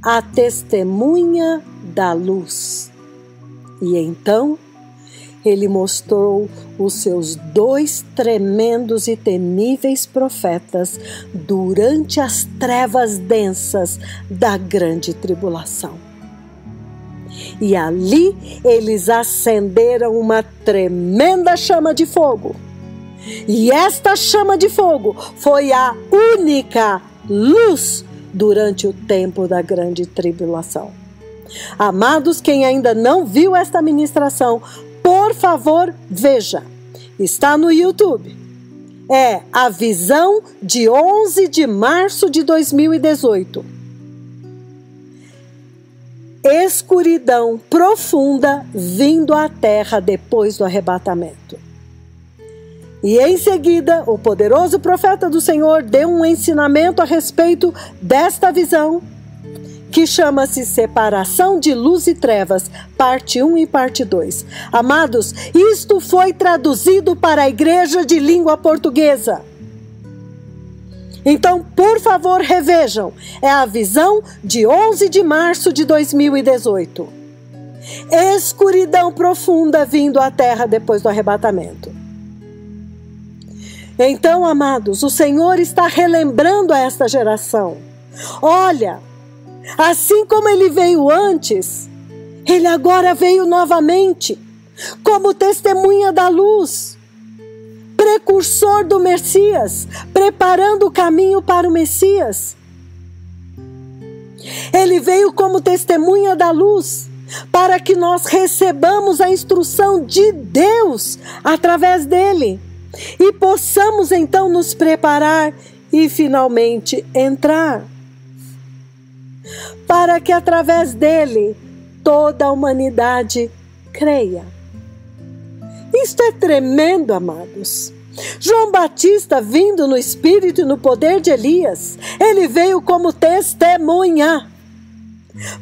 a testemunha da luz. E então ele mostrou os seus 2 tremendos e temíveis profetas durante as trevas densas da grande tribulação. E ali eles acenderam uma tremenda chama de fogo. E esta chama de fogo foi a única luz durante o tempo da grande tribulação. Amados, quem ainda não viu esta ministração, por favor, veja. Está no YouTube. É a visão de 11 de março de 2018. Escuridão profunda vindo à terra depois do arrebatamento. E em seguida, o poderoso profeta do Senhor deu um ensinamento a respeito desta visão. que chama-se Separação de Luz e Trevas, parte 1 e parte 2. Amados, isto foi traduzido para a igreja de língua portuguesa. Então, por favor, revejam. É a visão de 11 de março de 2018. Escuridão profunda vindo à terra depois do arrebatamento. Então, amados, o Senhor está relembrando a esta geração. Olha, assim como Ele veio antes, Ele agora veio novamente, como testemunha da luz, precursor do Messias, preparando o caminho para o Messias. Ele veio como testemunha da luz, para que nós recebamos a instrução de Deus através dele e possamos então nos preparar e finalmente entrar, para que através dele toda a humanidade creia. Isto é tremendo, amados. João Batista, vindo no espírito e no poder de Elias, ele veio como testemunha.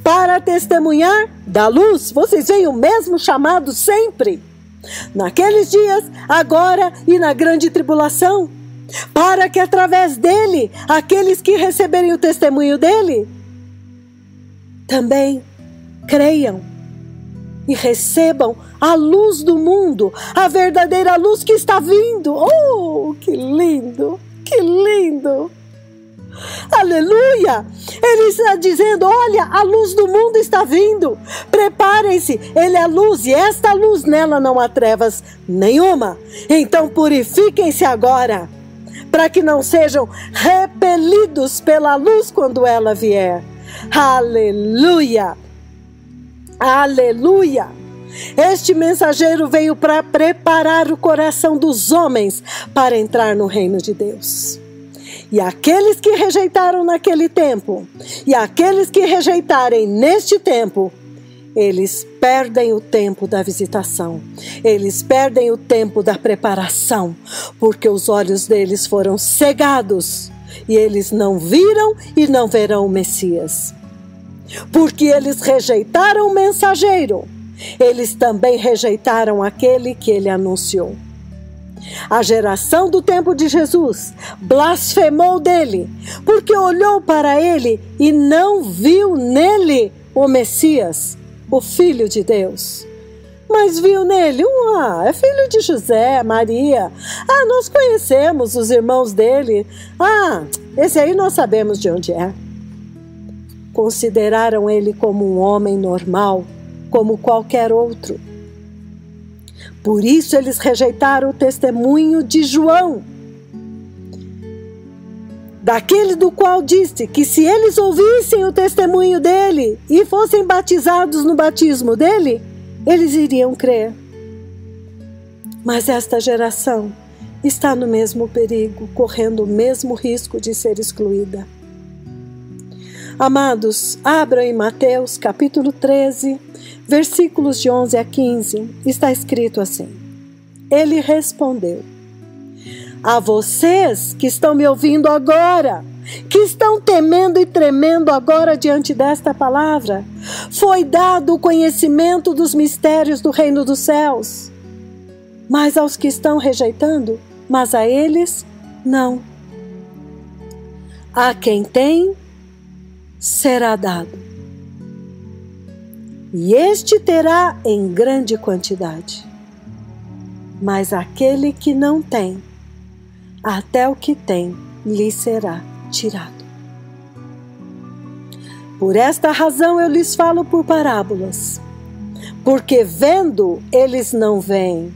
Para testemunhar da luz, vocês veem o mesmo chamado sempre. Naqueles dias, agora e na grande tribulação. Para que através dele, aqueles que receberem o testemunho dele, também creiam e recebam a luz do mundo, a verdadeira luz que está vindo. Oh, que lindo, que lindo. Aleluia! Ele está dizendo, olha, a luz do mundo está vindo. Preparem-se, ele é a luz e esta luz, nela não há trevas nenhuma. Então purifiquem-se agora, para que não sejam repelidos pela luz quando ela vier. Aleluia! Aleluia! Este mensageiro veio para preparar o coração dos homens para entrar no reino de Deus. E aqueles que rejeitaram naquele tempo, e aqueles que rejeitarem neste tempo, eles perdem o tempo da visitação, eles perdem o tempo da preparação, porque os olhos deles foram cegados, e eles não viram e não verão o Messias. Porque eles rejeitaram o mensageiro, eles também rejeitaram aquele que ele anunciou. A geração do tempo de Jesus blasfemou dele, porque olhou para ele e não viu nele o Messias, o Filho de Deus. Mas viu nele, é filho de José, Maria. Nós conhecemos os irmãos dele. Esse aí nós sabemos de onde é. Consideraram ele como um homem normal, como qualquer outro. Por isso eles rejeitaram o testemunho de João, daquele do qual disse que se eles ouvissem o testemunho dele e fossem batizados no batismo dele, eles iriam crer. Mas esta geração está no mesmo perigo, correndo o mesmo risco de ser excluída. Amados, abram em Mateus capítulo 13, versículos de 11 a 15, está escrito assim. Ele respondeu: a vocês que estão me ouvindo agora, que estão temendo e tremendo agora diante desta palavra, foi dado o conhecimento dos mistérios do reino dos céus. Mas aos que estão rejeitando, mas a eles não. A quem tem, será dado, e este terá em grande quantidade. Mas aquele que não tem, até o que tem lhe será tirado. Por esta razão eu lhes falo por parábolas, porque vendo eles não veem,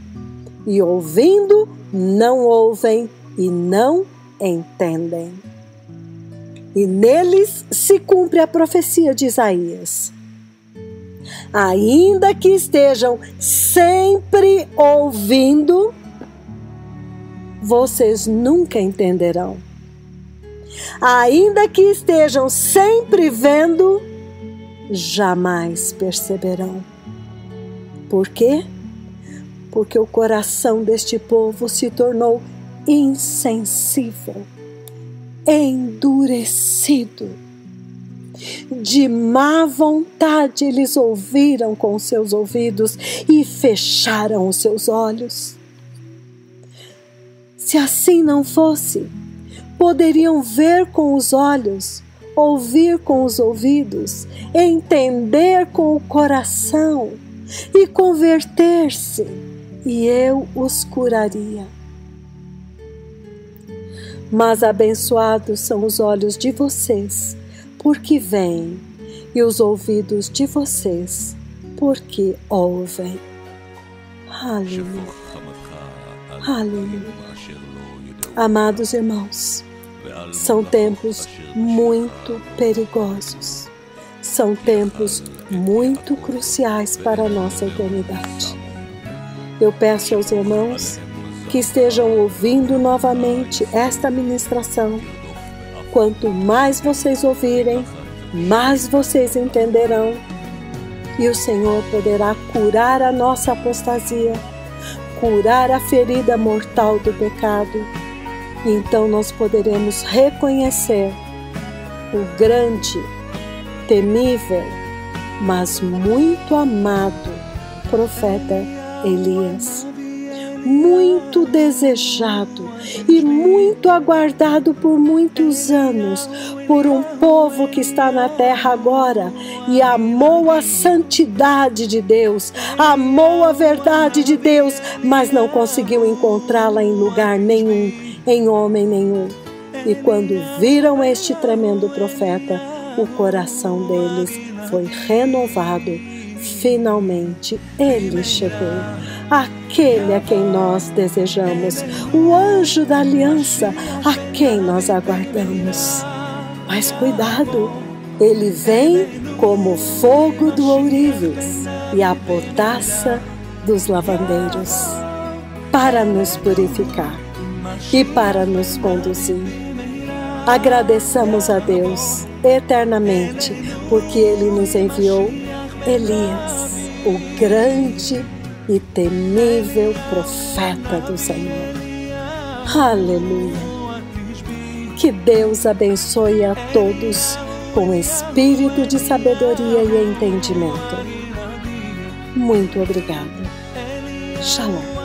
e ouvindo não ouvem e não entendem. E neles se cumpre a profecia de Isaías. Ainda que estejam sempre ouvindo, vocês nunca entenderão. Ainda que estejam sempre vendo, jamais perceberão. Por quê? Porque o coração deste povo se tornou insensível, endurecido. De má vontade eles ouviram com seus ouvidos e fecharam os seus olhos. Se assim não fosse, poderiam ver com os olhos, ouvir com os ouvidos, entender com o coração e converter-se, e eu os curaria. Mas abençoados são os olhos de vocês, porque veem, e os ouvidos de vocês, porque ouvem. Aleluia. Aleluia. Amados irmãos, são tempos muito perigosos. São tempos muito cruciais para a nossa eternidade. Eu peço aos irmãos que estejam ouvindo novamente esta ministração. Quanto mais vocês ouvirem, mais vocês entenderão. E o Senhor poderá curar a nossa apostasia, curar a ferida mortal do pecado. E então nós poderemos reconhecer o grande, temível, mas muito amado profeta Elias. Muito desejado e muito aguardado por muitos anos, por um povo que está na terra agora e amou a santidade de Deus, amou a verdade de Deus, mas não conseguiu encontrá-la em lugar nenhum, em homem nenhum. E quando viram este tremendo profeta, o coração deles foi renovado. Finalmente ele chegou, aquele a quem nós desejamos, o anjo da aliança a quem nós aguardamos. Mas cuidado, ele vem como fogo do ourives e a potassa dos lavandeiros, para nos purificar e para nos conduzir. Agradeçamos a Deus eternamente, porque Ele nos enviou Elias, o grande e temível profeta do Senhor. Aleluia! Que Deus abençoe a todos com espírito de sabedoria e entendimento. Muito obrigada. Shalom.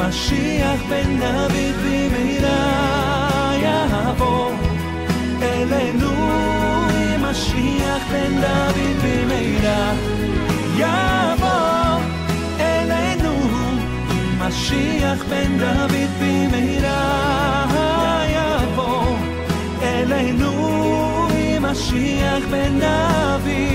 משיח בן דוד במהרה יבוא אלינו, משיח בן דוד במהרה יבוא אלינו, משיח בן דוד במהרה יבוא אלינו, משיח בן דוד